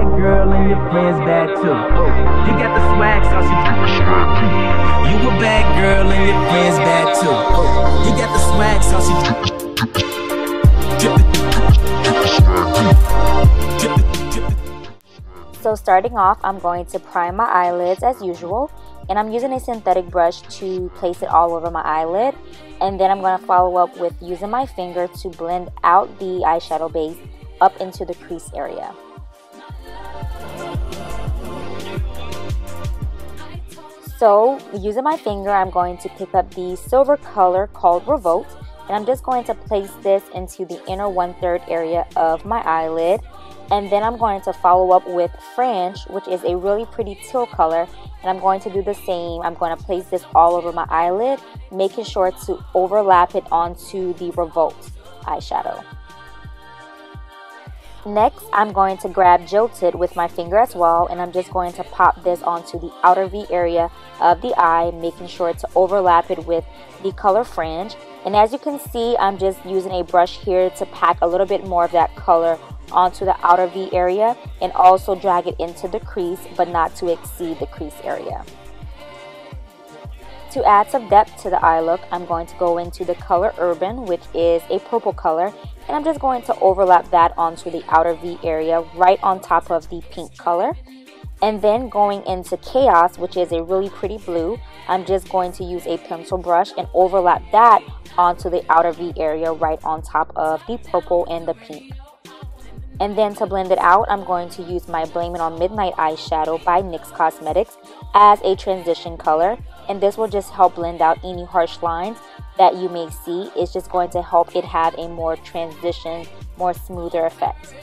bad girl and your friends bad too. You got the swag, sauce, you got the swag too. You a bad girl and your friends bad too. You got the swag, sauce, you got So starting off, I'm going to prime my eyelids as usual, and I'm using a synthetic brush to place it all over my eyelid, and then I'm going to follow up with using my finger to blend out the eyeshadow base up into the crease area. So using my finger, I'm going to pick up the silver color called Revolt, and I'm just going to place this into the inner 1/3 area of my eyelid. And then I'm going to follow up with French, which is a really pretty teal color. And I'm going to do the same. I'm going to place this all over my eyelid, making sure to overlap it onto the Revolt eyeshadow. Next, I'm going to grab Jilted with my finger as well. And I'm just going to pop this onto the outer V area of the eye, making sure to overlap it with the color Fringe. And as you can see, I'm just using a brush here to pack a little bit more of that color onto the outer V area and also drag it into the crease, but not to exceed the crease area. To add some depth to the eye look, I'm going to go into the color Urban, which is a purple color, and I'm just going to overlap that onto the outer V area right on top of the pink color. And then going into Chaos, which is a really pretty blue, I'm just going to use a pencil brush and overlap that onto the outer V area right on top of the purple and the pink. And then to blend it out, I'm going to use my Blame It on Midnight eyeshadow by NYX Cosmetics as a transition color. And this will just help blend out any harsh lines that you may see. It's just going to help it have a more transition, more smoother effect.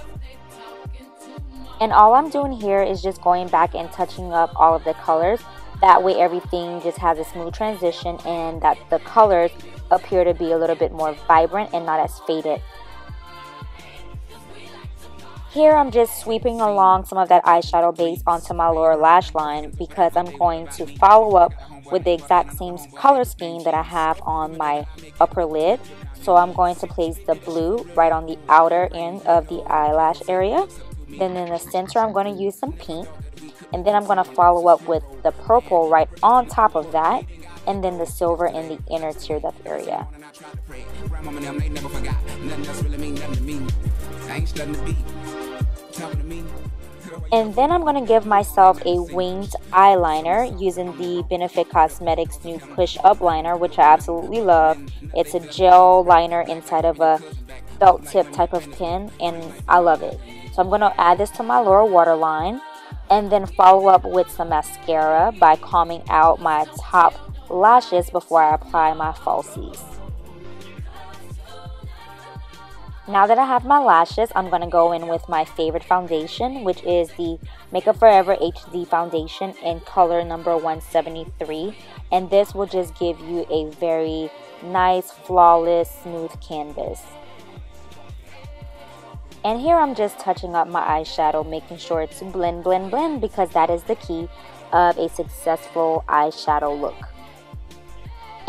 And all I'm doing here is just going back and touching up all of the colors. That way everything just has a smooth transition and that the colors appear to be a little bit more vibrant and not as faded. Here I'm just sweeping along some of that eyeshadow base onto my lower lash line because I'm going to follow up with the exact same color scheme that I have on my upper lid. So I'm going to place the blue right on the outer end of the eyelash area. Then in the center I'm going to use some pink. And then I'm going to follow up with the purple right on top of that. And then the silver in the inner tear duct area. And then I'm going to give myself a winged eyeliner using the Benefit Cosmetics new Push Up Liner, which I absolutely love. It's a gel liner inside of a felt tip type of pen, and I love it. So I'm going to add this to my lower waterline and then follow up with some mascara by combing out my top lashes before I apply my falsies. Now that I have my lashes, I'm going to go in with my favorite foundation, which is the Makeup Forever HD foundation in color number 173. And this will just give you a very nice, flawless, smooth canvas. And here I'm just touching up my eyeshadow, making sure to blend, blend, blend, because that is the key of a successful eyeshadow look.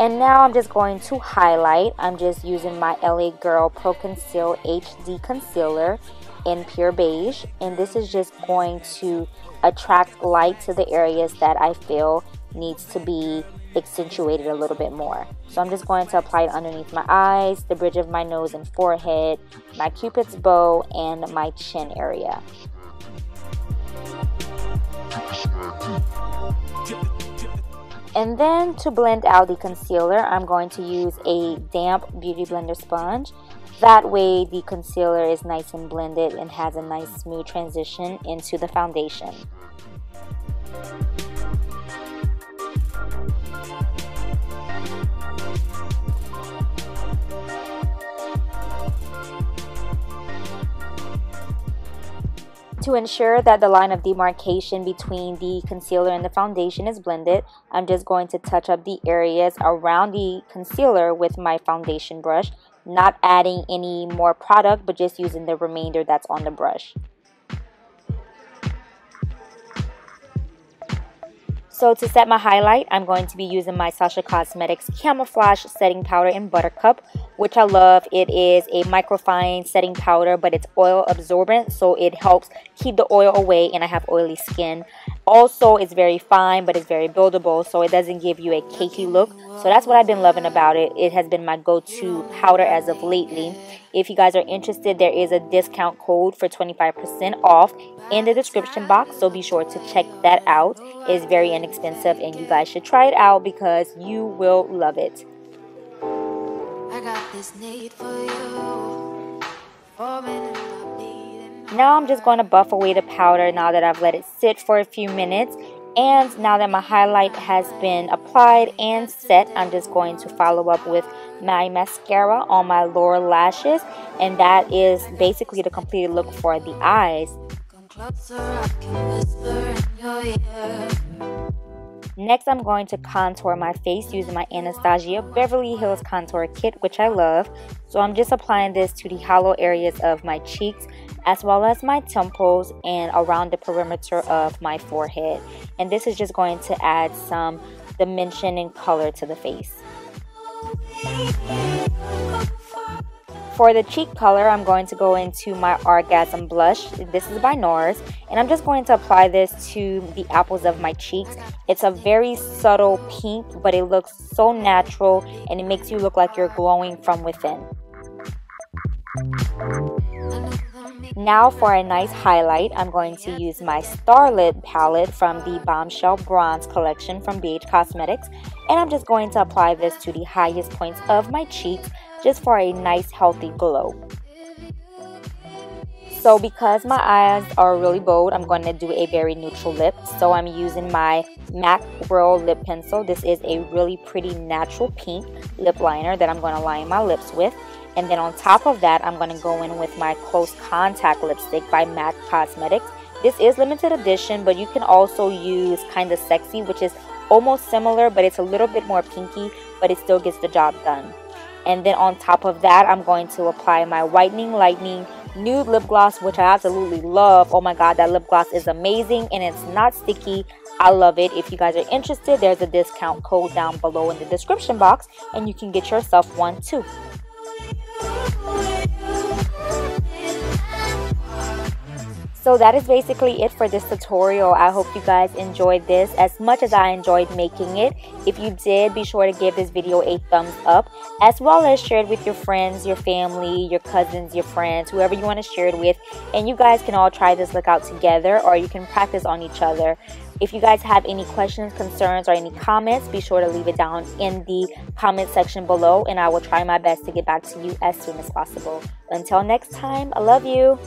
And now I'm just going to highlight. I'm just using my LA Girl Pro Conceal HD Concealer in Pure Beige. And this is just going to attract light to the areas that I feel needs to be accentuated a little bit more. So I'm just going to apply it underneath my eyes, the bridge of my nose and forehead, my Cupid's bow, and my chin area. And then to blend out the concealer, I'm going to use a damp beauty blender sponge. That way the concealer is nice and blended and has a nice smooth transition into the foundation. To ensure that the line of demarcation between the concealer and the foundation is blended, I'm just going to touch up the areas around the concealer with my foundation brush, not adding any more product, but just using the remainder that's on the brush. So to set my highlight, I'm going to be using my Sasha Cosmetics Camouflage Setting Powder in Buttercup, which I love. It is a microfine setting powder, but it's oil absorbent, so it helps keep the oil away, and I have oily skin. Also, it's very fine, but it's very buildable, so it doesn't give you a cakey look. So that's what I've been loving about it. It has been my go-to powder as of lately. If you guys are interested, there is a discount code for 25% off in the description box, so be sure to check that out. It's very inexpensive, and you guys should try it out because you will love it. I got this need for you. Now I'm just going to buff away the powder now that I've let it sit for a few minutes. And now that my highlight has been applied and set, I'm just going to follow up with my mascara on my lower lashes. And that is basically the completed look for the eyes. Next, I'm going to contour my face using my Anastasia Beverly Hills Contour Kit, which I love. So I'm just applying this to the hollow areas of my cheeks, as well as my temples and around the perimeter of my forehead. And this is just going to add some dimension and color to the face. For the cheek color, I'm going to go into my Orgasm blush. This is by NARS, and I'm just going to apply this to the apples of my cheeks. It's a very subtle pink, but it looks so natural, and it makes you look like you're glowing from within. Now for a nice highlight, I'm going to use my Starlit palette from the Bombshell Bronze collection from BH Cosmetics, and I'm just going to apply this to the highest points of my cheeks just for a nice healthy glow. So because my eyes are really bold, I'm going to do a very neutral lip. So I'm using my MAC Whirl lip pencil. This is a really pretty natural pink lip liner that I'm going to line my lips with. And then on top of that, I'm going to go in with my Close Contact lipstick by MAC Cosmetics. This is limited edition, but you can also use Kinda Sexy, which is almost similar, but it's a little bit more pinky, but it still gets the job done. And then on top of that, I'm going to apply my Whitening Lightening Nude Lip Gloss, which I absolutely love. Oh my god, that lip gloss is amazing, and it's not sticky. I love it. If you guys are interested, there's a discount code down below in the description box, and you can get yourself one too. So that is basically it for this tutorial. I hope you guys enjoyed this as much as I enjoyed making it. If you did, be sure to give this video a thumbs up, as well as share it with your friends, your family, your cousins, your friends, whoever you want to share it with. And you guys can all try this look out together, or you can practice on each other. If you guys have any questions, concerns, or any comments, be sure to leave it down in the comment section below, and I will try my best to get back to you as soon as possible. Until next time, I love you.